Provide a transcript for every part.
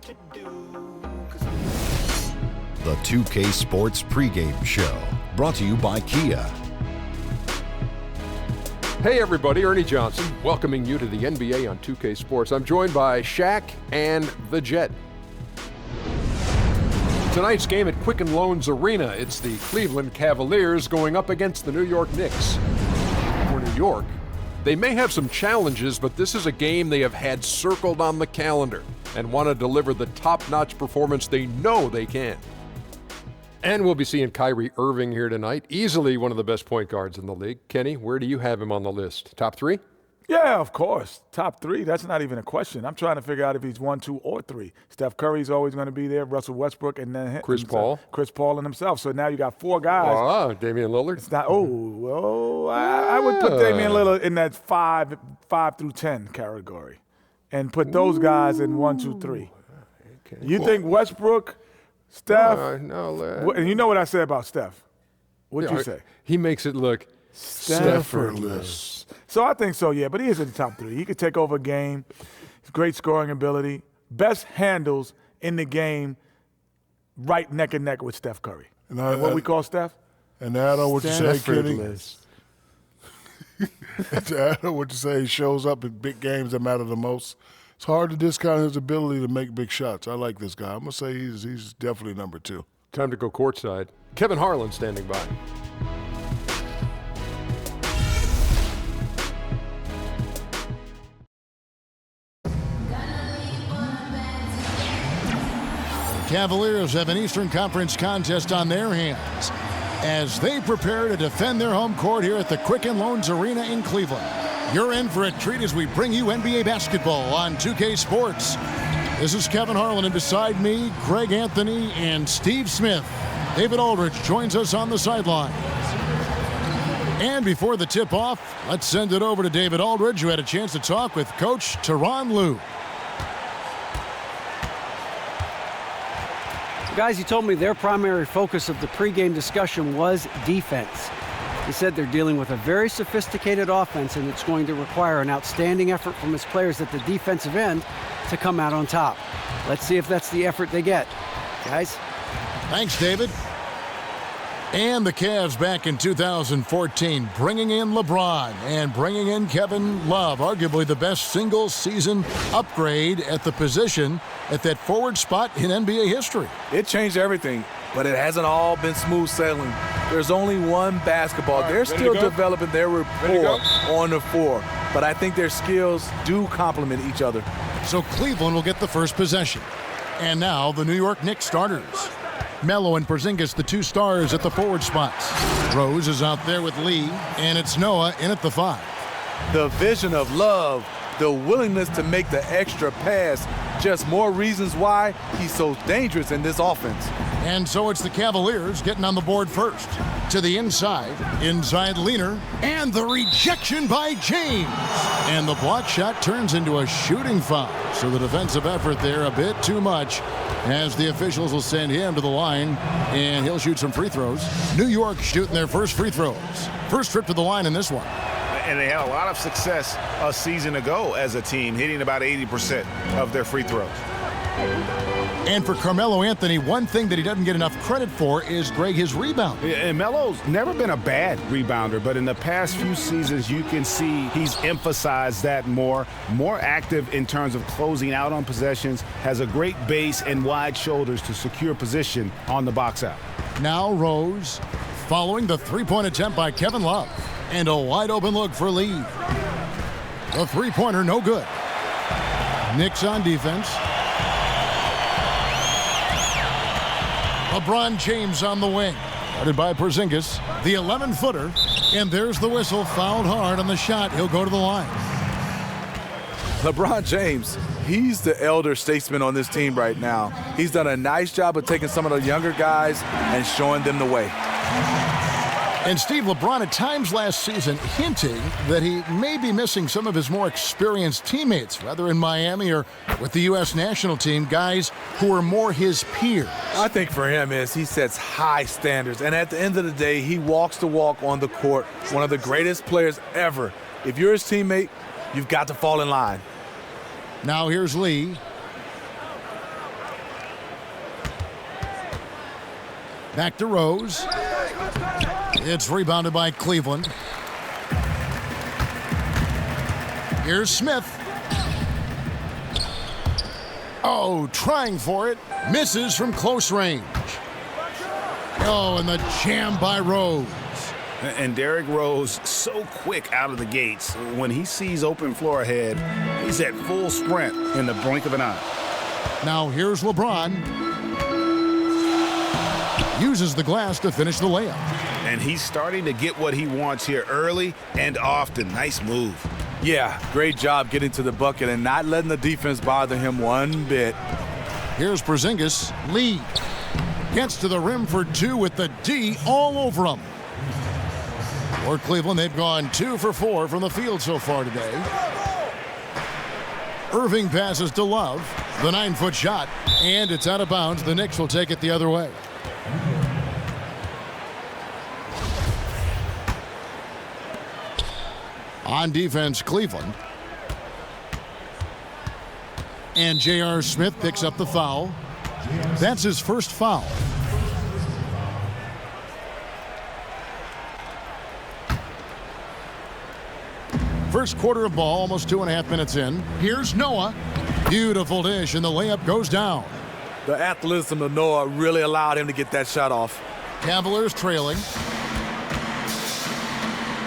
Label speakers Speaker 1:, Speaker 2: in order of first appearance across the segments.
Speaker 1: The 2K Sports pregame show, brought to you by Kia.
Speaker 2: Hey everybody, Ernie Johnson, welcoming you to the NBA on 2K Sports. I'm joined by Shaq and the Jet. Tonight's game at Quicken Loans Arena, it's the Cleveland Cavaliers going up against the New York Knicks. For New York, they may have some challenges, but this is a game they have had circled on the calendar and want to deliver the top-notch performance they know they can. And we'll be seeing Kyrie Irving here tonight, easily one of the best point guards in the league. Kenny, where do you have him on the list? Top three?
Speaker 3: Yeah, of course. Top three, that's not even a question. I'm trying to figure out if he's 1, 2, or 3. Steph Curry's always going to be there, Russell Westbrook, and then
Speaker 2: Chris Paul
Speaker 3: and himself. So now you got 4 guys.
Speaker 2: Oh, Damian Lillard?
Speaker 3: It's not, I would put Damian Lillard in that 5 through 10 category and put those guys in 1, 2, 3. Okay. You think Westbrook, Steph? And you know what I said about Steph? What'd you say?
Speaker 2: He makes it look
Speaker 3: effortless. So I think so, yeah. But he is in the top 3. He could take over a game. Great scoring ability. Best handles in the game, right neck and neck with Steph Curry. And what we call Steph?
Speaker 4: And add on what you say, Kenny. To add on what you say, he shows up in big games that matter the most. It's hard to discount his ability to make big shots. I like this guy. I'm going to say he's definitely number 2.
Speaker 2: Time to go courtside. Kevin Harlan standing by.
Speaker 5: Cavaliers have an Eastern Conference contest on their hands as they prepare to defend their home court here at the Quicken Loans Arena in Cleveland. You're in for a treat as we bring you NBA basketball on 2K Sports. This is Kevin Harlan, and beside me, Greg Anthony and Steve Smith. David Aldridge joins us on the sideline. And before the tip-off, let's send it over to David Aldridge, who had a chance to talk with Coach Tyronn Lue.
Speaker 6: Guys, he told me their primary focus of the pregame discussion was defense. He said they're dealing with a very sophisticated offense, and it's going to require an outstanding effort from his players at the defensive end to come out on top. Let's see if that's the effort they get. Guys?
Speaker 5: Thanks, David. And the Cavs back in 2014, bringing in LeBron and bringing in Kevin Love, arguably the best single-season upgrade at the position at that forward spot in NBA history.
Speaker 7: It changed everything, but it hasn't all been smooth sailing. There's only one basketball. They're still developing their rapport on the floor, but I think their skills do complement each other.
Speaker 5: So Cleveland will get the first possession. And now the New York Knicks starters. Melo and Porzingis, the 2 stars at the forward spots. Rose is out there with Lee, and it's Noah in at the 5.
Speaker 7: The vision of Love, the willingness to make the extra pass, just more reasons why he's so dangerous in this offense.
Speaker 5: And so it's the Cavaliers getting on the board first. To the inside Leaner, and the rejection by James. And the block shot turns into a shooting foul. So the defensive effort there a bit too much, as the officials will send him to the line, and he'll shoot some free throws. New York shooting their first free throws. First trip to the line in this one.
Speaker 8: And they had a lot of success a season ago as a team, hitting about 80% of their free throws.
Speaker 5: And for Carmelo Anthony, one thing that he doesn't get enough credit for is, Greg, his rebound.
Speaker 8: And Melo's never been a bad rebounder, but in the past few seasons, you can see he's emphasized that more active in terms of closing out on possessions, has a great base and wide shoulders to secure position on the box out.
Speaker 5: Now Rose, following the three-point attempt by Kevin Love, and a wide-open look for Lee. The three-pointer, no good. Knicks on defense. LeBron James on the wing. Guarded by Porzingis. The 11-footer. And there's the whistle. Fouled hard on the shot. He'll go to the line.
Speaker 7: LeBron James, he's the elder statesman on this team right now. He's done a nice job of taking some of the younger guys and showing them the way.
Speaker 5: And Steve, LeBron at times last season hinting that he may be missing some of his more experienced teammates, whether in Miami or with the U.S. national team, guys who are more his peers.
Speaker 7: I think for him is he sets high standards, and at the end of the day, he walks the walk on the court, one of the greatest players ever. If you're his teammate, you've got to fall in line.
Speaker 5: Now here's Lee. Back to Rose. It's rebounded by Cleveland. Here's Smith. Oh, trying for it. Misses from close range. Oh, and the jam by Rose.
Speaker 8: And Derrick Rose, so quick out of the gates. When he sees open floor ahead, he's at full sprint in the blink of an eye.
Speaker 5: Now here's LeBron. Uses the glass to finish the layup.
Speaker 8: And he's starting to get what he wants here early and often. Nice move.
Speaker 7: Yeah, great job getting to the bucket and not letting the defense bother him one bit.
Speaker 5: Here's Porzingis. Lee gets to the rim for two with the D all over him. For Cleveland, they've gone 2 for 4 from the field so far today. Irving passes to Love. The 9-foot shot, and it's out of bounds. The Knicks will take it the other way. On defense, Cleveland. And J.R. Smith picks up the foul. That's his first foul. First quarter of ball, almost 2.5 minutes in. Here's Noah. Beautiful dish, and the layup goes down.
Speaker 7: The athleticism of Noah really allowed him to get that shot off.
Speaker 5: Cavaliers trailing.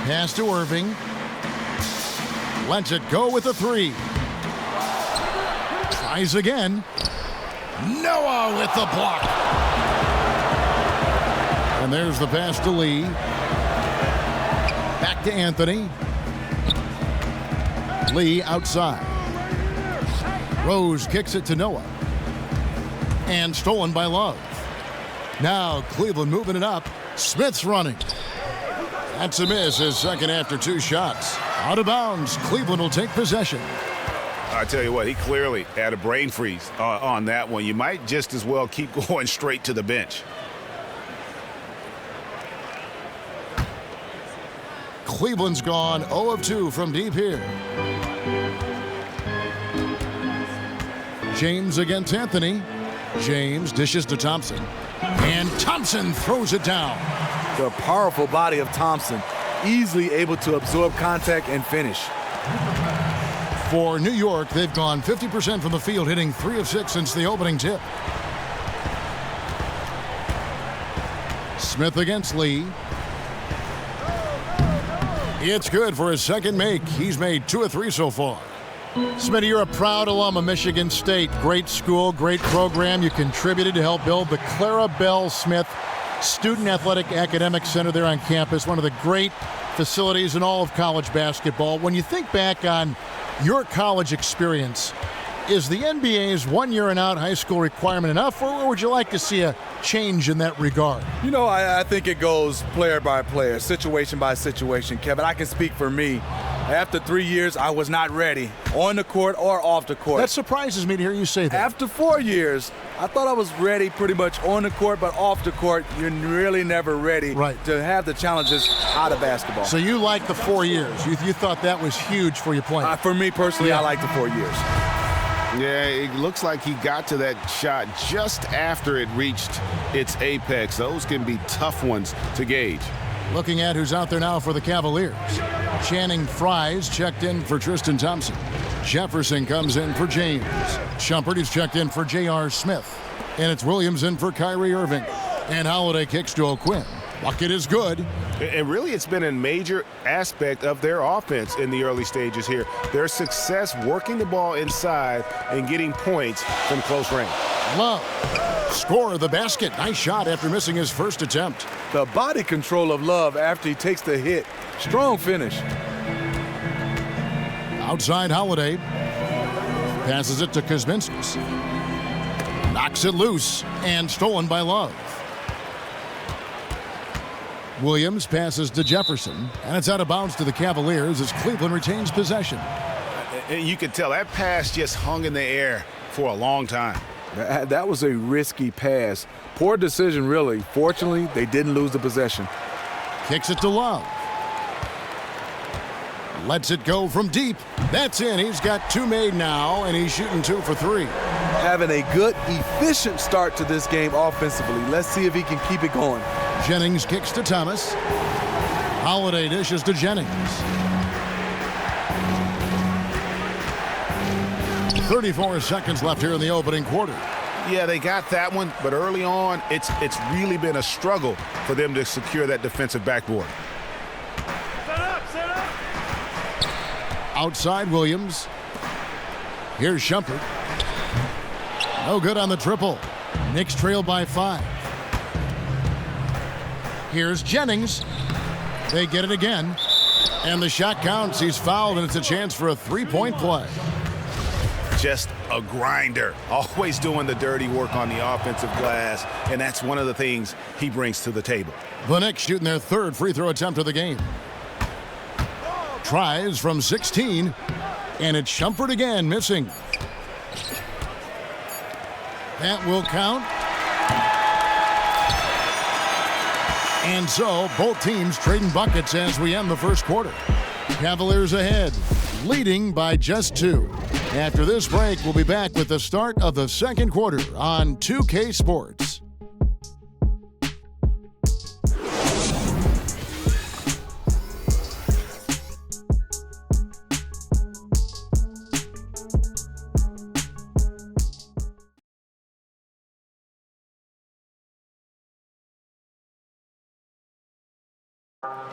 Speaker 5: Pass to Irving. Lets it go with a 3. Tries again. Noah with the block. And there's the pass to Lee. Back to Anthony. Lee outside. Rose kicks it to Noah. And stolen by Love. Now Cleveland moving it up. Smith's running. That's a miss, his second after 2 shots. Out of bounds. Cleveland will take possession.
Speaker 8: I tell you what, he clearly had a brain freeze on that one. You might just as well keep going straight to the bench.
Speaker 5: Cleveland's gone 0 of 2 from deep here. James against Anthony. James dishes to Thompson. And Thompson throws it down.
Speaker 7: The powerful body of Thompson, easily able to absorb contact and finish.
Speaker 5: For New York, they've gone 50% from the field, hitting 3 of 6 since the opening tip. Smith against Lee. It's good for his second make. He's made 2 of 3 so far. Smitty, you're a proud alum of Michigan State. Great school, great program. You contributed to help build the Clara Bell Smith Student Athletic Academic Center there on campus, one of the great facilities in all of college basketball. When you think back on your college experience, is the NBA's 1 year and out high school requirement enough, or would you like to see a change in that regard?
Speaker 7: You know, I think it goes player by player, situation by situation, Kevin. I can speak for me. After 3 years, I was not ready, on the court or off the court.
Speaker 5: That surprises me to hear you say that.
Speaker 7: After 4 years, I thought I was ready pretty much on the court, but off the court, you're really never ready to have the challenges out of basketball.
Speaker 5: So you like the 4 years. You thought that was huge for you playing.
Speaker 7: For me personally, I like the 4 years.
Speaker 8: Yeah, it looks like he got to that shot just after it reached its apex. Those can be tough ones to gauge.
Speaker 5: Looking at who's out there now for the Cavaliers. Channing Frye's checked in for Tristan Thompson. Jefferson comes in for James. Shumpert is checked in for J.R. Smith. And it's Williams in for Kyrie Irving. And Holiday kicks to O'Quinn. Bucket is good.
Speaker 8: And really, it's been a major aspect of their offense in the early stages here. Their success working the ball inside and getting points from close range.
Speaker 5: Love. Score of the basket. Nice shot after missing his first attempt.
Speaker 7: The body control of Love after he takes the hit. Strong finish.
Speaker 5: Outside Holiday. Passes it to Kuzminskis. Knocks it loose and stolen by Love. Williams passes to Jefferson, and it's out of bounds to the Cavaliers as Cleveland retains possession.
Speaker 8: And you could tell that pass just hung in the air for a long time.
Speaker 7: That was a risky pass. Poor decision, really. Fortunately, they didn't lose the possession.
Speaker 5: Kicks it to Love. Lets it go from deep. That's in. He's got 2 made now, and he's shooting 2 for 3.
Speaker 7: having a good, efficient start to this game offensively. Let's see if he can keep it going.
Speaker 5: Jennings kicks to Thomas. Holiday dishes to Jennings. 34 seconds left here in the opening quarter.
Speaker 8: Yeah, they got that one, but early on, it's really been a struggle for them to secure that defensive backboard.
Speaker 9: Set up.
Speaker 5: Outside Williams. Here's Shumpert. No good on the triple. Knicks trail by 5. Here's Jennings. They get it again. And the shot counts. He's fouled, and it's a chance for a three-point play.
Speaker 8: Just a grinder, always doing the dirty work on the offensive glass, and that's one of the things he brings to the table.
Speaker 5: The Knicks shooting their third free throw attempt of the game. Tries from 16, and it's Shumpert again, missing. That will count. And so, both teams trading buckets as we end the first quarter. Cavaliers ahead, leading by just 2. After this break, we'll be back with the start of the second quarter on 2K Sports.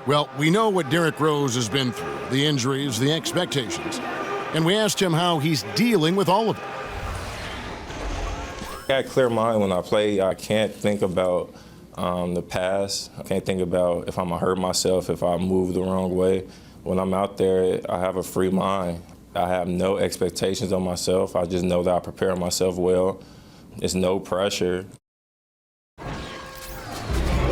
Speaker 5: Well, we know what Derrick Rose has been through, the injuries, the expectations. And we asked him how he's dealing with all of it.
Speaker 10: I got a clear mind when I play. I can't think about the past. I can't think about if I'm going to hurt myself, if I move the wrong way. When I'm out there, I have a free mind. I have no expectations on myself. I just know that I prepare myself well. There's no pressure.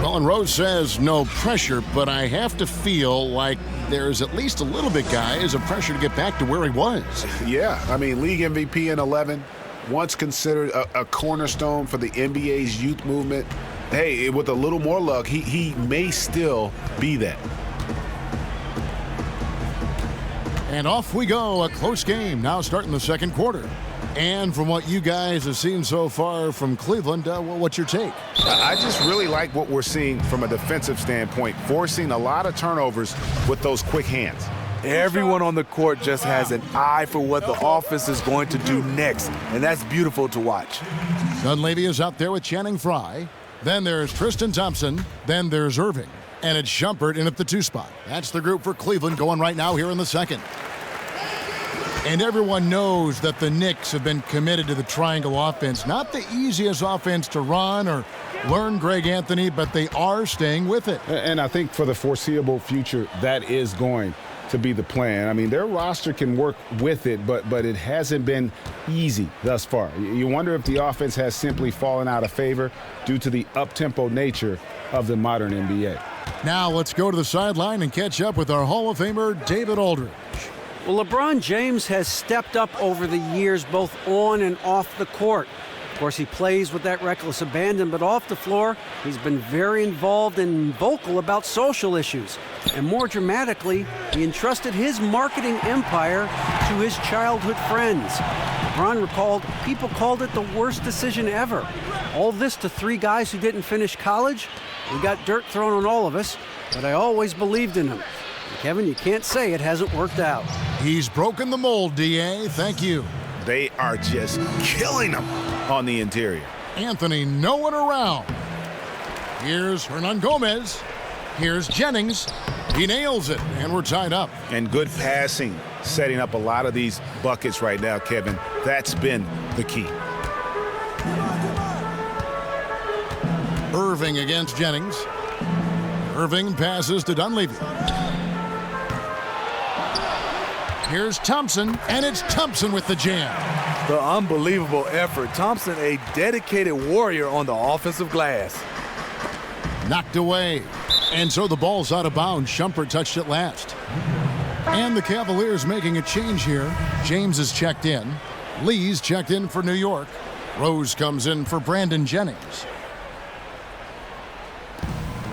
Speaker 5: Well, and Rose says no pressure, but I have to feel like there's at least a little bit, guys, of pressure to get back to where he was.
Speaker 8: Yeah, I mean, league MVP in 11, once considered a cornerstone for the NBA's youth movement. Hey, with a little more luck, he may still be that.
Speaker 5: And off we go, a close game now starting the second quarter. And from what you guys have seen so far from Cleveland, what's your take?
Speaker 8: I just really like what we're seeing from a defensive standpoint, forcing a lot of turnovers with those quick hands.
Speaker 7: Everyone on the court just has an eye for what the offense is going to do next, and that's beautiful to watch.
Speaker 5: Dunleavy is out there with Channing Frye. Then there's Tristan Thompson. Then there's Irving. And it's Shumpert in at the 2 spot. That's the group for Cleveland going right now here in the second. And everyone knows that the Knicks have been committed to the triangle offense. Not the easiest offense to run or learn, Greg Anthony, but they are staying with it.
Speaker 8: And I think for the foreseeable future, that is going to be the plan. I mean, their roster can work with it, but it hasn't been easy thus far. You wonder if the offense has simply fallen out of favor due to the up-tempo nature of the modern NBA.
Speaker 5: Now let's go to the sideline and catch up with our Hall of Famer, David Aldridge.
Speaker 6: Well, LeBron James has stepped up over the years, both on and off the court. Of course, he plays with that reckless abandon, but off the floor, he's been very involved and vocal about social issues. And more dramatically, he entrusted his marketing empire to his childhood friends. LeBron recalled, people called it the worst decision ever. All this to 3 guys who didn't finish college. We got dirt thrown on all of us, but I always believed in them. Kevin, you can't say it hasn't worked out.
Speaker 5: He's broken the mold, D.A. Thank you.
Speaker 8: They are just killing them on the interior.
Speaker 5: Anthony, no one around. Here's Hernan Gomez. Here's Jennings. He nails it, and we're tied up.
Speaker 8: And good passing, setting up a lot of these buckets right now, Kevin. That's been the key.
Speaker 5: Irving against Jennings. Irving passes to Dunleavy. Here's Thompson, and it's Thompson with the jam.
Speaker 7: The unbelievable effort. Thompson, a dedicated warrior on the offensive glass.
Speaker 5: Knocked away. And so the ball's out of bounds. Shumpert touched it last. And the Cavaliers making a change here. James is checked in. Lee's checked in for New York. Rose comes in for Brandon Jennings.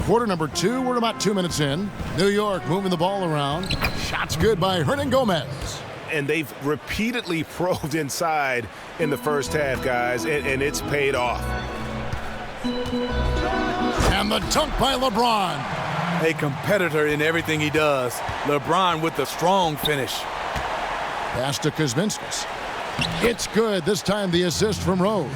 Speaker 5: Quarter number 2, we're about 2 minutes in. New York moving the ball around. Shots good by Hernan Gomez.
Speaker 8: And they've repeatedly probed inside in the first half, guys, and it's paid off.
Speaker 5: And the dunk by LeBron.
Speaker 7: A competitor in everything he does. LeBron with the strong finish.
Speaker 5: Pass to Kuzminskas. It's good. This time the assist from Rose.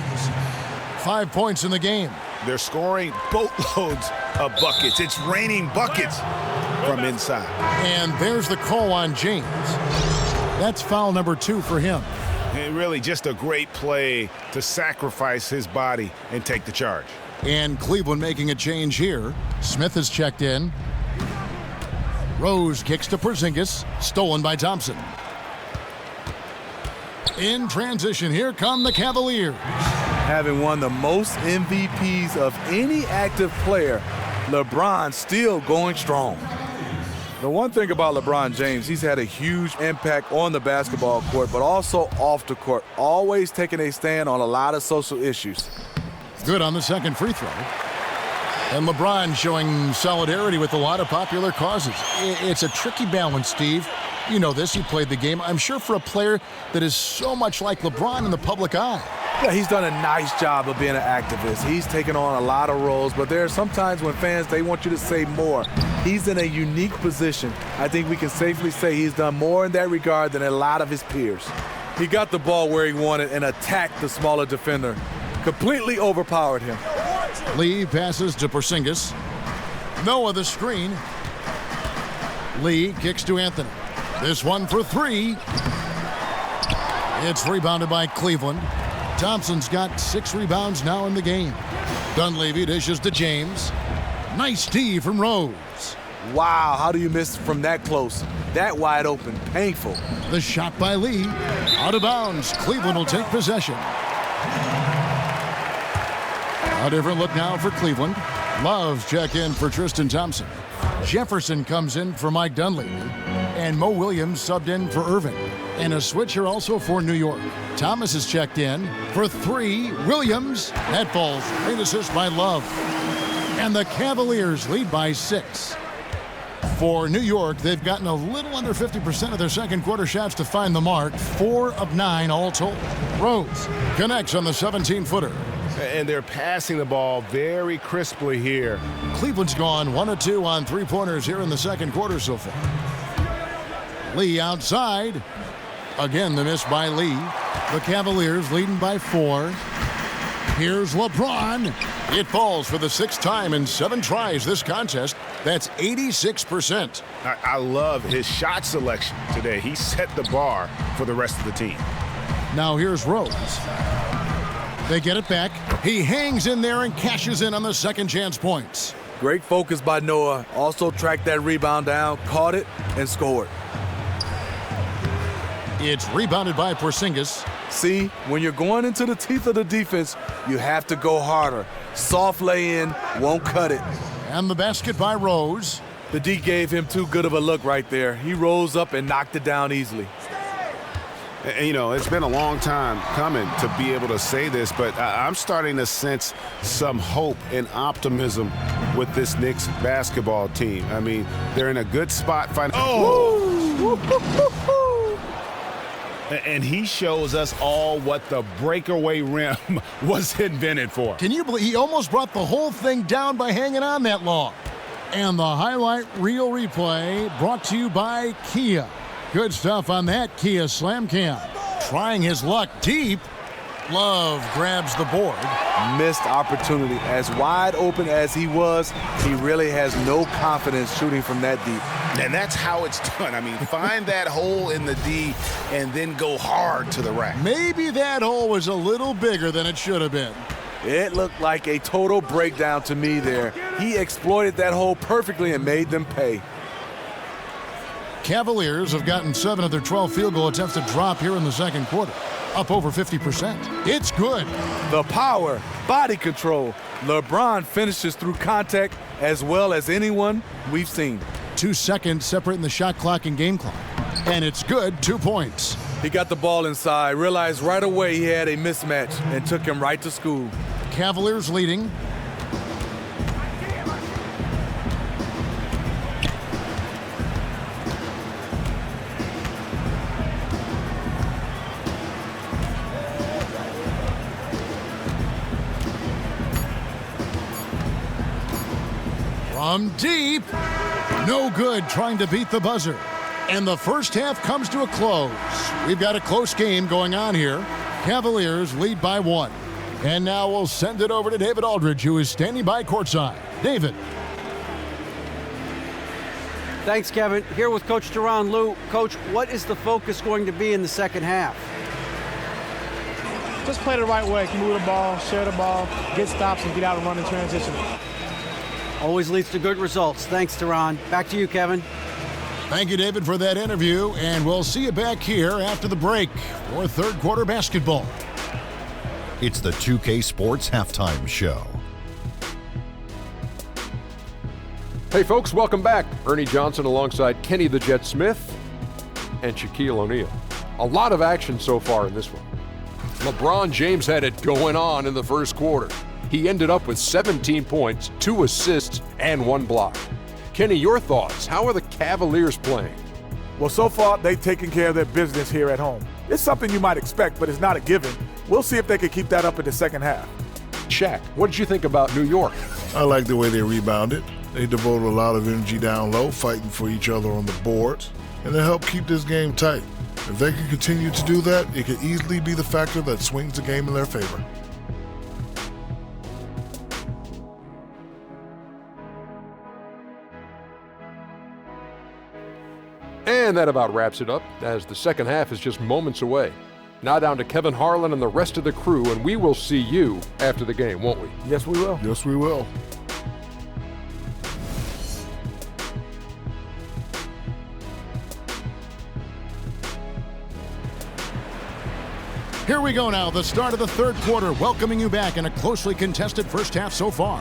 Speaker 5: 5 points in the game.
Speaker 8: They're scoring boatloads of buckets. It's raining buckets from inside.
Speaker 5: And there's the call on James. That's foul number 2 for him.
Speaker 8: And really just a great play to sacrifice his body and take the charge.
Speaker 5: And Cleveland making a change here. Smith is checked in. Rose kicks to Porzingis. Stolen by Thompson. In transition, here come the Cavaliers.
Speaker 7: Having won the most MVPs of any active player, LeBron still going strong. The one thing about LeBron James, he's had a huge impact on the basketball court, but also off the court, always taking a stand on a lot of social issues.
Speaker 5: Good on the second free throw. And LeBron showing solidarity with a lot of popular causes. It's a tricky balance, Steve. You know this, he played the game. I'm sure for a player that is so much like LeBron in the public eye.
Speaker 7: Yeah, he's done a nice job of being an activist. He's taken on a lot of roles, but there are sometimes when fans, they want you to say more. He's in a unique position. I think we can safely say he's done more in that regard than a lot of his peers. He got the ball where he wanted and attacked the smaller defender. Completely overpowered him.
Speaker 5: Lee passes to Porzingis. Noah the screen. Lee kicks to Anthony. This one for 3. It's rebounded by Cleveland. Thompson's got 6 rebounds now in the game. Dunleavy dishes to James. Nice D from Rose.
Speaker 7: Wow, how do you miss from that close? That wide open, painful.
Speaker 5: The shot by Lee. Out of bounds. Cleveland will take possession. A different look now for Cleveland. Love's check in for Tristan Thompson. Jefferson comes in for Mike Dunleavy. And Mo Williams subbed in for Irving. And a switcher also for New York. Thomas is checked in for 3. Williams. That falls. Great assist by Love. And the Cavaliers lead by 6. For New York, they've gotten a little under 50% of their second quarter shots to find the mark. 4 of 9 all told. Rose connects on the 17-footer.
Speaker 8: And they're passing the ball very crisply here.
Speaker 5: Cleveland's gone 1 of 2 on 3-pointers here in the second quarter so far. Lee outside. Again, the miss by Lee. The Cavaliers leading by 4. Here's LeBron. It falls for the 6th time in 7 tries this contest. That's 86%.
Speaker 8: I love his shot selection today. He set the bar for the rest of the team.
Speaker 5: Now here's Rose. They get it back. He hangs in there and cashes in on the second chance points.
Speaker 7: Great focus by Noah. Also tracked that rebound down, caught it, and scored.
Speaker 5: It's rebounded by Porzingis.
Speaker 7: See, when you're going into the teeth of the defense, you have to go harder. Soft lay-in won't cut it.
Speaker 5: And the basket by Rose.
Speaker 7: The D gave him too good of a look right there. He rose up and knocked it down easily.
Speaker 8: And, you know, it's been a long time coming to be able to say this, but I'm starting to sense some hope and optimism with this Knicks basketball team. I mean, they're in a good spot. And he shows us all what the breakaway rim was invented for.
Speaker 5: Can you believe he almost brought the whole thing down by hanging on that long? And the highlight reel replay brought to you by Kia. Good stuff on that Kia Slam Cam. Trying his luck deep. Love grabs the board.
Speaker 7: Missed opportunity. As wide open as he was, he really has no confidence shooting from that deep.
Speaker 8: And that's how it's done. I mean, find that hole in the D and then go hard to the rack.
Speaker 5: Maybe that hole was a little bigger than it should have been.
Speaker 7: It looked like a total breakdown to me there. He exploited that hole perfectly and made them pay.
Speaker 5: Cavaliers have gotten 7 of their 12 field goal attempts to drop here in the second quarter. Up over 50%. It's good.
Speaker 7: The power, body control. LeBron finishes through contact as well as anyone we've seen.
Speaker 5: 2 seconds separating the shot clock and game clock. And it's good, 2 points.
Speaker 7: He got the ball inside, realized right away he had a mismatch, and took him right to school.
Speaker 5: Cavaliers leading. From deep. No good, trying to beat the buzzer. And the first half comes to a close. We've got a close game going on here. Cavaliers lead by 1. And now we'll send it over to David Aldridge, who is standing by courtside. David.
Speaker 6: Thanks, Kevin. Here with Coach Teron Lue. Coach, what is the focus going to be in the second half?
Speaker 9: Just play the right way. Move the ball, share the ball, get stops, and get out and run in transition.
Speaker 6: Always leads to good results. Thanks, Teron. Back to you, Kevin.
Speaker 5: Thank you, David, for that interview. And we'll see you back here after the break for third quarter basketball.
Speaker 1: It's the 2K Sports Halftime Show.
Speaker 2: Hey folks, welcome back. Ernie Johnson alongside Kenny the Jet Smith and Shaquille O'Neal. A lot of action so far in this one. LeBron James had it going on in the first quarter. He ended up with 17 points, 2 assists, and 1 block. Kenny, your thoughts? How are the Cavaliers playing?
Speaker 3: Well, so far, they've taken care of their business here at home. It's something you might expect, but it's not a given. We'll see if they can keep that up in the second half.
Speaker 2: Shaq, what did you think about New York?
Speaker 4: I like the way they rebounded. They devoted a lot of energy down low, fighting for each other on the boards, and they helped keep this game tight. If they can continue to do that, it could easily be the factor that swings the game in their favor.
Speaker 2: And that about wraps it up, as the second half is just moments away. Now down to Kevin Harlan and the rest of the crew, and we will see you after the game, won't we?
Speaker 3: Yes, we will.
Speaker 4: Yes, we will.
Speaker 5: Here we go now, the start of the third quarter, welcoming you back in a closely contested first half so far.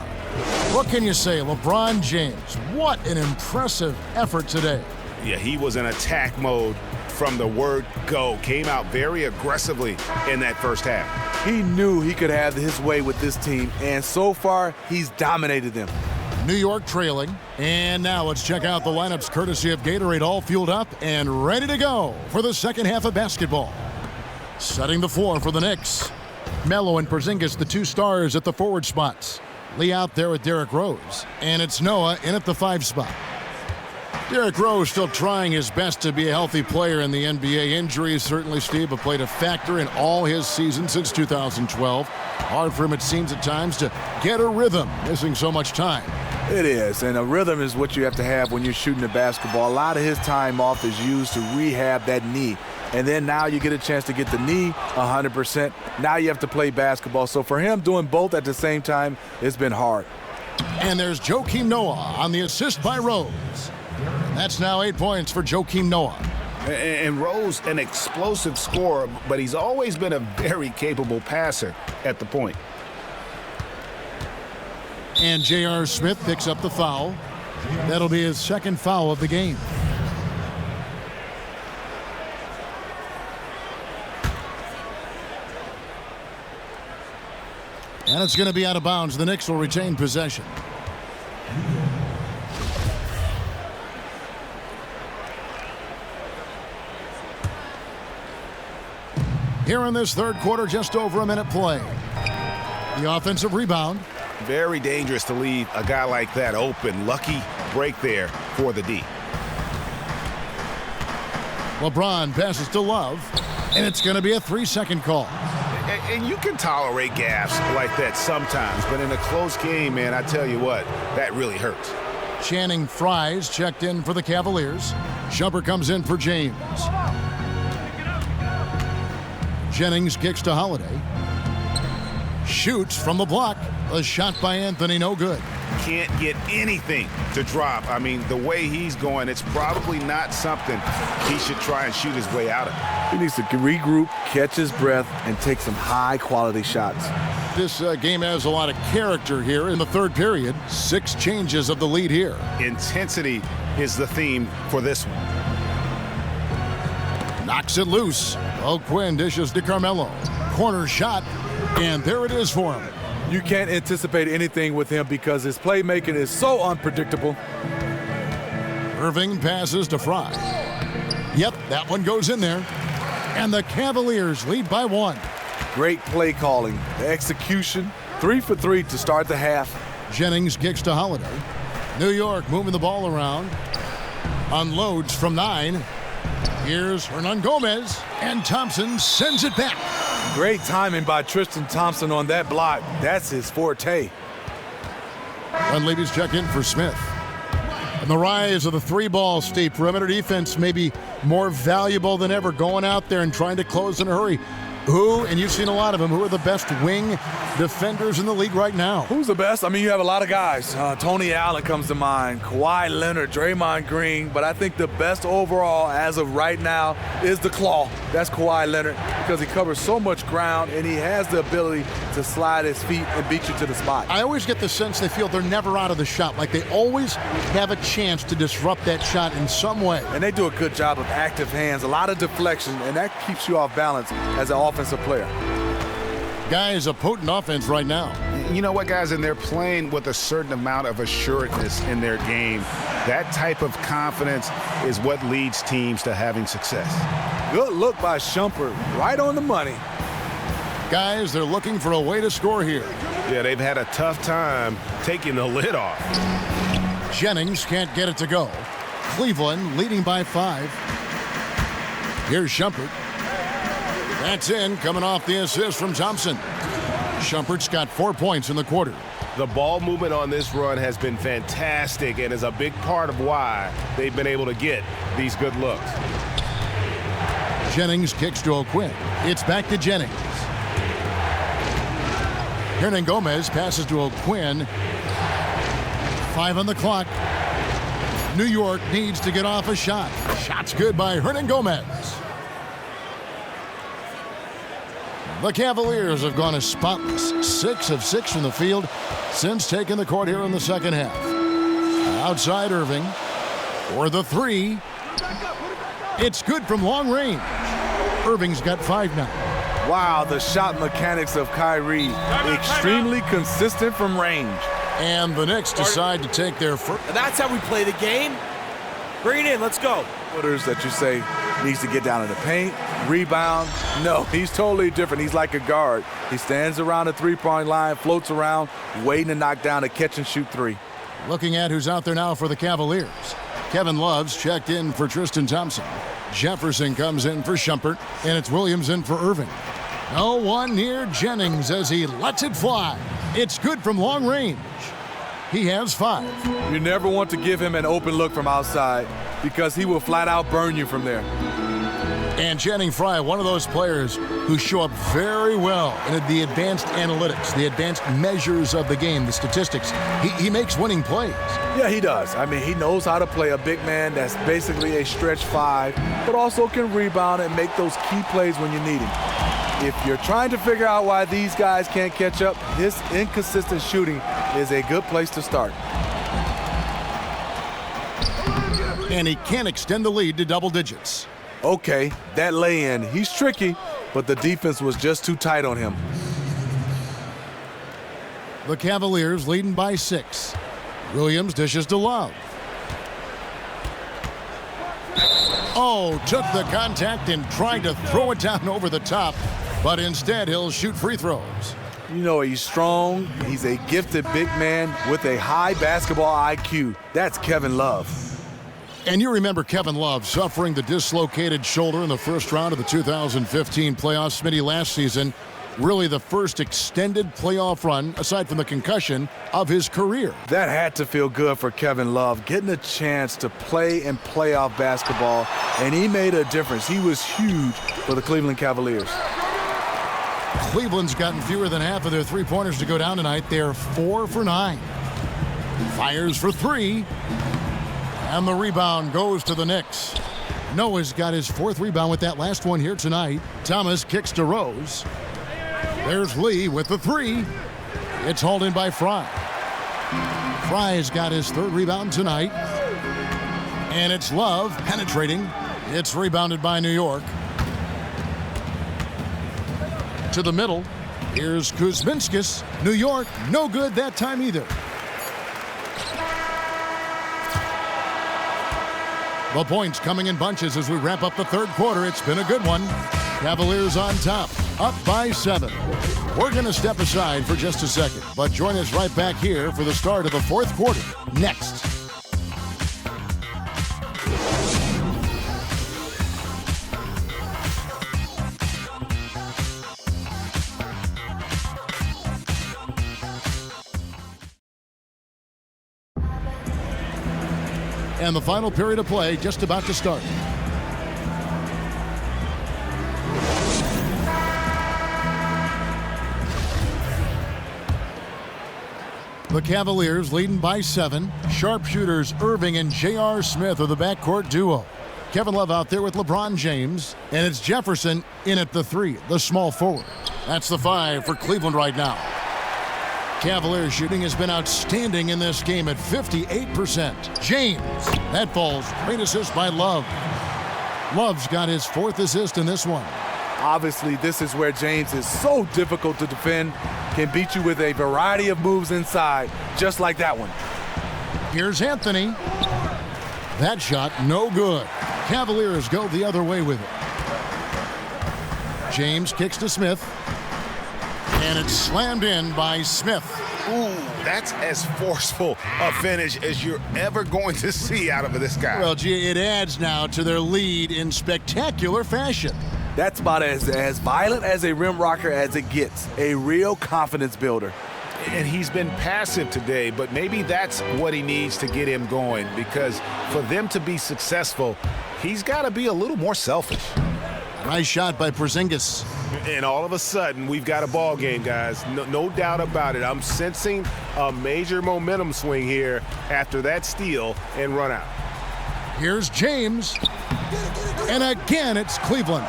Speaker 5: What can you say, LeBron James? What an impressive effort today.
Speaker 8: Yeah, he was in attack mode from the word go. Came out very aggressively in that first half.
Speaker 7: He knew he could have his way with this team, and so far, he's dominated them.
Speaker 5: New York trailing, and now let's check out the lineups courtesy of Gatorade, all fueled up and ready to go for the second half of basketball. Setting the floor for the Knicks. Melo and Porzingis, the 2 stars at the forward spots. Lee out there with Derrick Rose, and it's Noah in at the 5 spot. Derrick Rose still trying his best to be a healthy player in the NBA. Injuries certainly, Steve, have played a factor in all his seasons since 2012. Hard for him, it seems, at times to get a rhythm, missing so much time.
Speaker 7: It is, and a rhythm is what you have to have when you're shooting the basketball. A lot of his time off is used to rehab that knee. And then now you get a chance to get the knee 100%. Now you have to play basketball. So for him, doing both at the same time, it's been hard.
Speaker 5: And there's Joakim Noah on the assist by Rose. That's now 8 points for Joakim Noah.
Speaker 8: And Rose, an explosive scorer, but he's always been a very capable passer at the point.
Speaker 5: And J.R. Smith picks up the foul. That'll be his second foul of the game. And it's going to be out of bounds. The Knicks will retain possession. Here in this third quarter, just over a minute play. The offensive rebound.
Speaker 8: Very dangerous to leave a guy like that open. Lucky break there for the D.
Speaker 5: LeBron passes to Love, and it's going to be a 3-second call.
Speaker 8: And you can tolerate gaffes like that sometimes, but in a close game, man, I tell you what, that really hurts.
Speaker 5: Channing Frye's checked in for the Cavaliers. Shumpert comes in for James. Jennings kicks to Holiday. Shoots from the block. A shot by Anthony, no good.
Speaker 8: Can't get anything to drop. I mean, the way he's going, it's probably not something he should try and shoot his way out of.
Speaker 7: He needs to regroup, catch his breath, and take some high-quality shots.
Speaker 5: This game has a lot of character here in the third period. 6 changes of the lead here.
Speaker 8: Intensity is the theme for this one.
Speaker 5: Knocks it loose. O'Quinn dishes to Carmelo. Corner shot, and there it is for him.
Speaker 7: You can't anticipate anything with him because his playmaking is so unpredictable.
Speaker 5: Irving passes to Frye. Yep, that one goes in there. And the Cavaliers lead by 1.
Speaker 7: Great play calling. The execution, 3 for 3 to start the half.
Speaker 5: Jennings kicks to Holiday. New York moving the ball around. Unloads from 9. Here's Hernan Gomez, and Thompson sends it back.
Speaker 7: Great timing by Tristan Thompson on that block. That's his forte.
Speaker 5: Dunleavy's checked in for Smith. And the rise of the 3-ball, Steve. Perimeter defense may be more valuable than ever, going out there and trying to close in a hurry. Who, and you've seen a lot of them, who are the best wing defenders in the league right now?
Speaker 7: Who's the best? I mean, you have a lot of guys. Tony Allen comes to mind, Kawhi Leonard, Draymond Green, but I think the best overall as of right now is the claw. That's Kawhi Leonard because he covers so much ground and he has the ability to slide his feet and beat you to the spot.
Speaker 5: I always get the sense they feel they're never out of the shot, like they always have a chance to disrupt that shot in some way.
Speaker 7: And they do a good job of active hands, a lot of deflection, and that keeps you off balance as an offensive player.
Speaker 5: Guys, a potent offense right now.
Speaker 8: You know what, guys? And they're playing with a certain amount of assuredness in their game. That type of confidence is what leads teams to having success.
Speaker 7: Good look by Shumpert, right on the money.
Speaker 5: Guys, they're looking for a way to score here.
Speaker 8: Yeah, they've had a tough time taking the lid off.
Speaker 5: Jennings can't get it to go. Cleveland leading by 5. Here's Shumpert. That's in, coming off the assist from Thompson. Shumpert's got 4 points in the quarter.
Speaker 8: The ball movement on this run has been fantastic and is a big part of why they've been able to get these good looks.
Speaker 5: Jennings kicks to O'Quinn. It's back to Jennings. Hernan Gomez passes to O'Quinn. 5 on the clock. New York needs to get off a shot. Shot's good by Hernan Gomez. The Cavaliers have gone as spotless, 6 of 6 from the field since taking the court here in the second half. Outside Irving for the 3. It's good from long range. Irving's got 5 now.
Speaker 7: Wow, the shot mechanics of Kyrie, extremely consistent from range.
Speaker 5: And the Knicks decide to take their first.
Speaker 11: That's how we play the game. Bring it in, let's go.
Speaker 7: Footers that you say needs to get down in the paint, rebound. No, he's totally different. He's like a guard. He stands around the 3-point line, floats around, waiting to knock down a catch-and-shoot 3.
Speaker 5: Looking at who's out there now for the Cavaliers. Kevin Love's checked in for Tristan Thompson. Jefferson comes in for Shumpert, and it's Williams in for Irving. No one near Jennings as he lets it fly. It's good from long range. He has 5.
Speaker 7: You never want to give him an open look from outside because he will flat out burn you from there.
Speaker 5: And Channing Frye, one of those players who show up very well in the advanced analytics, the advanced measures of the game, the statistics. He makes winning plays.
Speaker 7: Yeah, he does. I mean, he knows how to play a big man that's basically a stretch 5, but also can rebound and make those key plays when you need him. If you're trying to figure out why these guys can't catch up, his inconsistent shooting is a good place to start.
Speaker 5: And he can't extend the lead to double digits.
Speaker 7: Okay, that lay-in, he's tricky, but the defense was just too tight on him.
Speaker 5: The Cavaliers leading by 6. Williams dishes to Love. Oh, took the contact and tried to throw it down over the top, but instead he'll shoot free throws.
Speaker 7: You know, he's strong. He's a gifted big man with a high basketball IQ. That's Kevin Love.
Speaker 5: And you remember Kevin Love suffering the dislocated shoulder in the first round of the 2015 playoffs. Smitty, last season, really the first extended playoff run, aside from the concussion, of his career.
Speaker 7: That had to feel good for Kevin Love, getting a chance to play in playoff basketball, and he made a difference. He was huge for the Cleveland Cavaliers.
Speaker 5: Cleveland's gotten fewer than half of their three-pointers to go down tonight. They're 4 for 9. Fires for 3. And the rebound goes to the Knicks. Noah's got his 4th rebound with that last one here tonight. Thomas kicks to Rose. There's Lee with the 3. It's hauled in by Frye. Frye's got his 3rd rebound tonight. And it's Love penetrating. It's rebounded by New York. To the middle. Here's Kuzminskis. New York, no good that time either. The points coming in bunches as we wrap up the 3rd quarter. It's been a good one. Cavaliers on top, up by 7. We're going to step aside for just a second, but join us right back here for the start of the fourth quarter next. And the final period of play just about to start. The Cavaliers leading by 7. Sharpshooters Irving and J.R. Smith are the backcourt duo. Kevin Love out there with LeBron James. And it's Jefferson in at the 3, the small forward. That's the 5 for Cleveland right now. Cavaliers shooting has been outstanding in this game at 58%. James, that falls. Great assist by Love. Love's got his 4th assist in this one.
Speaker 7: Obviously, this is where James is so difficult to defend. Can beat you with a variety of moves inside, just like that one.
Speaker 5: Here's Anthony. That shot, no good. Cavaliers go the other way with it. James kicks to Smith. And it's slammed in by Smith.
Speaker 8: Ooh, that's as forceful a finish as you're ever going to see out of this guy.
Speaker 5: Well, gee, it adds now to their lead in spectacular fashion.
Speaker 7: That's about as violent as a rim rocker as it gets. A real confidence builder.
Speaker 8: And he's been passive today, but maybe that's what he needs to get him going, because for them to be successful, he's got to be a little more selfish.
Speaker 5: Nice shot by Porzingis.
Speaker 8: And all of a sudden, we've got a ball game, guys. No doubt about it. I'm sensing a major momentum swing here after that steal and run out.
Speaker 5: Here's James. And again, it's Cleveland.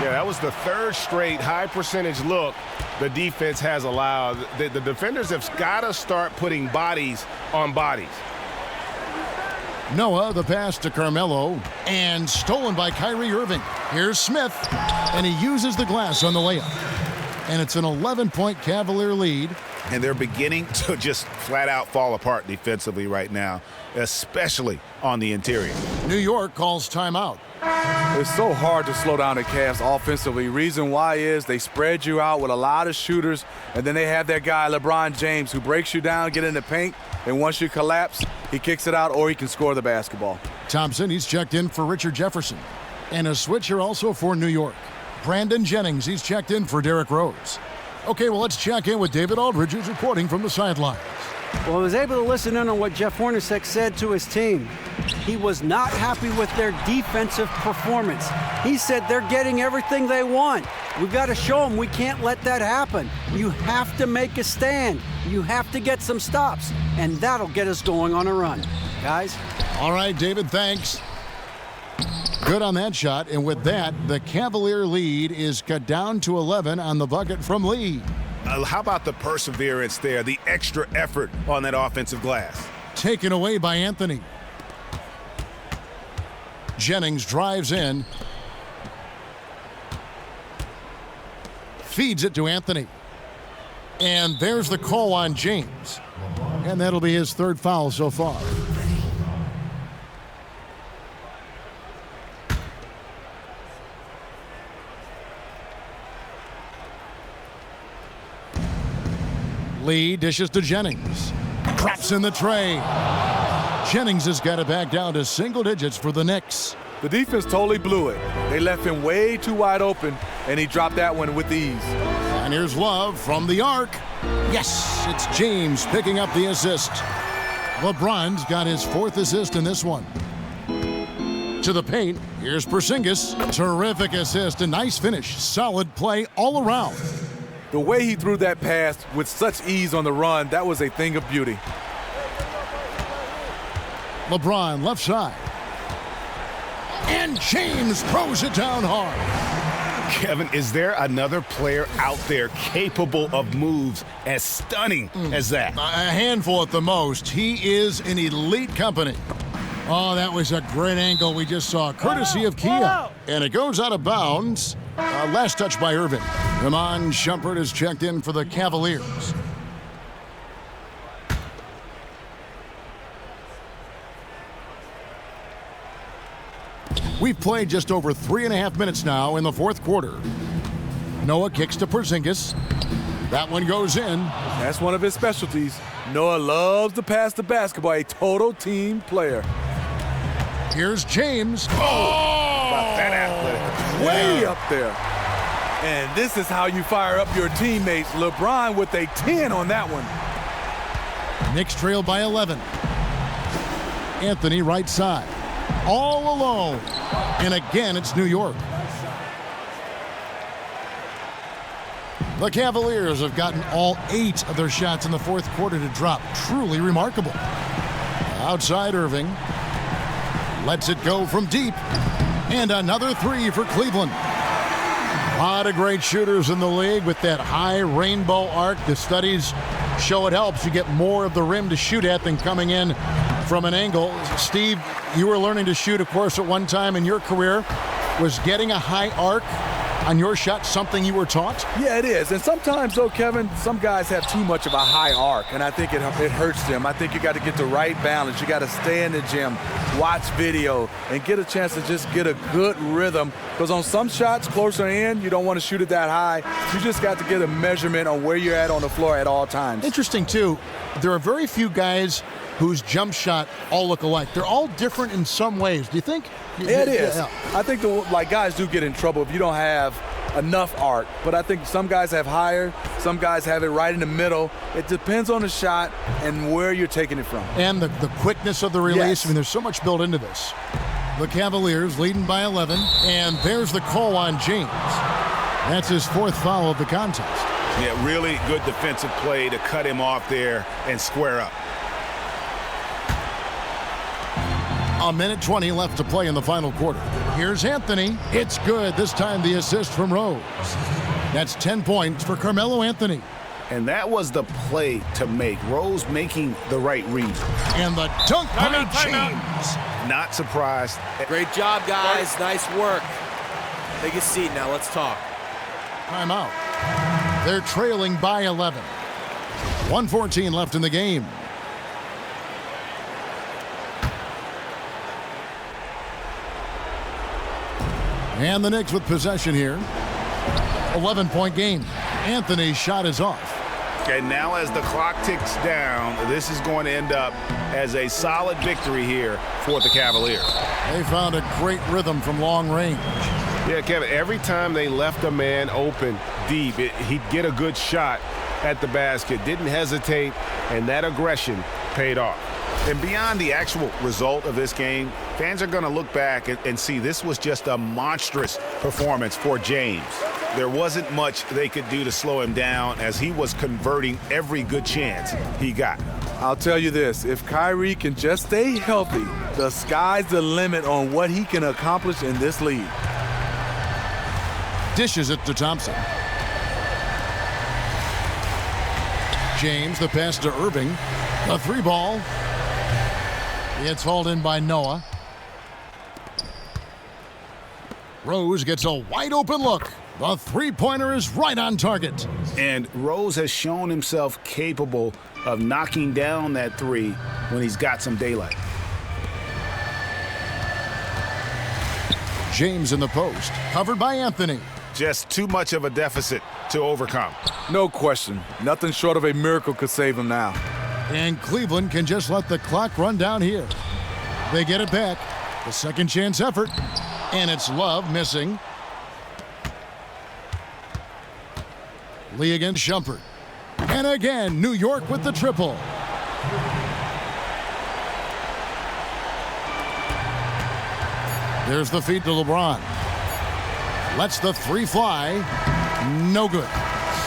Speaker 8: Yeah, that was the 3rd straight high percentage look the defense has allowed. The defenders have got to start putting bodies on bodies.
Speaker 5: Noah, the pass to Carmelo, and stolen by Kyrie Irving. Here's Smith, and he uses the glass on the layup. And it's an 11-point Cavalier lead.
Speaker 8: And they're beginning to just flat out fall apart defensively right now, especially on the interior.
Speaker 5: New York calls timeout.
Speaker 7: It's so hard to slow down the Cavs offensively. Reason why is they spread you out with a lot of shooters, and then they have that guy, LeBron James, who breaks you down, get in the paint, and once you collapse, he kicks it out or he can score the basketball.
Speaker 5: Thompson, he's checked in for Richard Jefferson. And a switcher also for New York. Brandon Jennings, he's checked in for Derrick Rose. Okay, well, let's check in with David Aldridge, who's reporting from the sidelines.
Speaker 6: Well, I was able to listen in on what Jeff Hornacek said to his team. He was not happy with their defensive performance. He said they're getting everything they want. We've got to show them we can't let that happen. You have to make a stand. You have to get some stops, and that'll get us going on a run. Guys?
Speaker 5: All right, David, thanks. Good on that shot, and with that, the Cavalier lead is cut down to 11 on the bucket from Lee.
Speaker 8: How about the perseverance there, the extra effort on that offensive glass?
Speaker 5: Taken away by Anthony. Jennings drives in. Feeds it to Anthony. And there's the call on James. And that'll be his 3rd foul so far. Lee dishes to Jennings. Drops in the tray. Jennings has got it back down to single digits for the Knicks.
Speaker 7: The defense totally blew it. They left him way too wide open, and he dropped that one with ease.
Speaker 5: And here's Love from the arc. Yes, it's James picking up the assist. LeBron's got his 4th assist in this one. To the paint, here's Porzingis. Terrific assist, a nice finish. Solid play all around.
Speaker 7: The way he threw that pass with such ease on the run, that was a thing of beauty.
Speaker 5: LeBron left side. And James throws it down hard.
Speaker 8: Kevin, is there another player out there capable of moves as stunning as that?
Speaker 5: A handful at the most. He is in elite company. Oh, that was a great angle we just saw, courtesy of Kia. And it goes out of bounds. Last touch by Irving. Iman Shumpert is checked in for the Cavaliers. We've played just over 3.5 minutes now in the fourth quarter. Noah kicks to Porzingis. That one goes in.
Speaker 7: That's one of his specialties. Noah loves to pass the basketball, a total team player.
Speaker 5: Here's James.
Speaker 7: That athletic. Way up there. And this is how you fire up your teammates. LeBron with a 10 on that one.
Speaker 5: Knicks trail by 11. Anthony right side. All alone. And again, it's New York. The Cavaliers have gotten all 8 of their shots in the fourth quarter to drop. Truly remarkable. Outside Irving. Lets it go from deep. And another 3 for Cleveland. A lot of great shooters in the league with that high rainbow arc. The studies show it helps. You get more of the rim to shoot at than coming in from an angle. Steve, you were learning to shoot, of course, at one time in your career. Was getting a high arc on your shot something you were taught?
Speaker 7: Yeah, it is. And sometimes, though, Kevin, some guys have too much of a high arc, and I think it hurts them. I think you got to get the right balance. You got to stay in the gym, watch video, and get a chance to just get a good rhythm. Because on some shots closer in, you don't want to shoot it that high. You just got to get a measurement on where you're at on the floor at all times.
Speaker 5: Interesting, too. There are very few guys whose jump shot all look alike. They're all different in some ways. Do you think?
Speaker 7: Yeah, it is. Yeah. I think guys do get in trouble if you don't have enough arc. But I think some guys have higher, some guys have it right in the middle. It depends on the shot and where you're taking it from.
Speaker 5: And the quickness of the release.
Speaker 7: Yes.
Speaker 5: I mean, there's so much built into this. The Cavaliers leading by 11. And there's the call on James. That's his 4th foul of the contest.
Speaker 8: Yeah, really good defensive play to cut him off there and square up.
Speaker 5: A minute 20 left to play in the final quarter. Here's Anthony. It's good. This time the assist from Rose. That's 10 points for Carmelo Anthony.
Speaker 8: And that was the play to make. Rose making the right read.
Speaker 5: And the dunk by James.
Speaker 8: Not surprised.
Speaker 11: Great job, guys. Nice work. Take a seat now. Let's talk.
Speaker 5: Timeout. They're trailing by 11. 1:14 left in the game. And the Knicks with possession here. 11-point game. Anthony's shot is off.
Speaker 8: And now as the clock ticks down, this is going to end up as a solid victory here for the Cavaliers.
Speaker 5: They found a great rhythm from long range.
Speaker 12: Yeah, Kevin, every time they left a man open deep, he'd get a good shot at the basket. Didn't hesitate, and that aggression paid off.
Speaker 8: And beyond the actual result of this game, fans are going to look back and see this was just a monstrous performance for James. There wasn't much they could do to slow him down as he was converting every good chance he got.
Speaker 7: I'll tell you this, if Kyrie can just stay healthy, the sky's the limit on what he can accomplish in this league.
Speaker 5: Dishes it to Thompson. James, the pass to Irving. A 3-ball. It's hauled in by Noah. Rose gets a wide open look. The 3-pointer is right on target.
Speaker 8: And Rose has shown himself capable of knocking down that 3 when he's got some daylight.
Speaker 5: James in the post, covered by Anthony.
Speaker 8: Just too much of a deficit to overcome.
Speaker 7: No question. Nothing short of a miracle could save him now.
Speaker 5: And Cleveland can just let the clock run down here. They get it back. The second chance effort. And it's Love missing. Lee against Shumpert. And again, New York with the triple. There's the feed to LeBron. Lets the 3 fly. No good.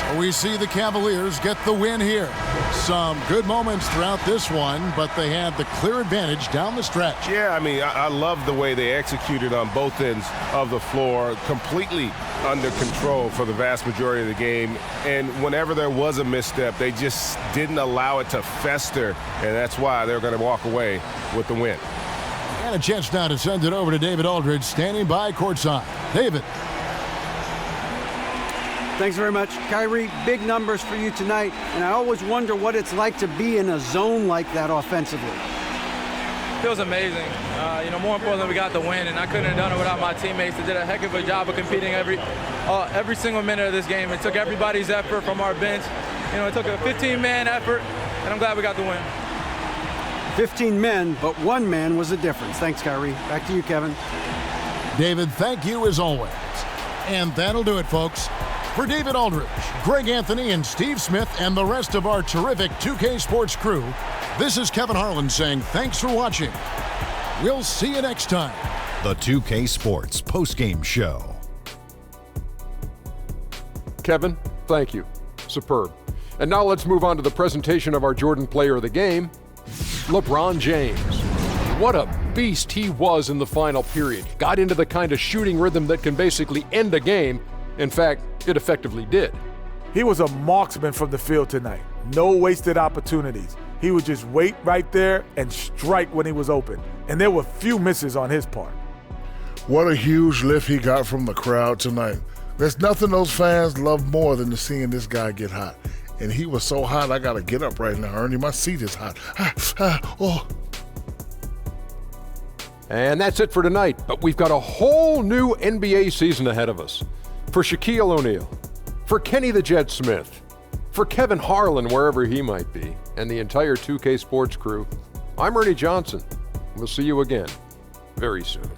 Speaker 5: So we see the Cavaliers get the win here. Some good moments throughout this one, but they had the clear advantage down the stretch.
Speaker 12: Yeah, I mean, I love the way they executed on both ends of the floor, completely under control for the vast majority of the game. And whenever there was a misstep, they just didn't allow it to fester, and that's why they're going to walk away with the win.
Speaker 5: And a chance now to send it over to David Aldridge, standing by courtside. David.
Speaker 6: Thanks very much. Kyrie, big numbers for you tonight, and I always wonder what it's like to be in a zone like that offensively.
Speaker 13: Feels amazing. More importantly, we got the win, and I couldn't have done it without my teammates. They did a heck of a job of competing every every single minute of this game. It took everybody's effort from our bench. You know, it took a 15-man effort, and I'm glad we got the win.
Speaker 6: 15 men, but one man was the difference. Thanks, Kyrie. Back to you, Kevin.
Speaker 5: David, thank you as always. And that'll do it, folks. For David Aldridge, Greg Anthony, and Steve Smith, and the rest of our terrific 2K Sports crew, this is Kevin Harlan saying thanks for watching. We'll see you next time.
Speaker 1: The 2K Sports postgame show.
Speaker 2: Kevin, thank you. Superb. And now let's move on to the presentation of our Jordan Player of the Game, LeBron James. What a beast he was in the final period. Got into the kind of shooting rhythm that can basically end a game. In fact, it effectively did.
Speaker 3: He was a marksman from the field tonight. No wasted opportunities. He would just wait right there and strike when he was open. And there were few misses on his part.
Speaker 4: What a huge lift he got from the crowd tonight. There's nothing those fans love more than seeing this guy get hot. And he was so hot, I got to get up right now, Ernie. My seat is hot.
Speaker 2: And that's it for tonight, but we've got a whole new NBA season ahead of us. For Shaquille O'Neal, for Kenny the Jet Smith, for Kevin Harlan, wherever he might be, and the entire 2K Sports crew, I'm Ernie Johnson. We'll see you again very soon.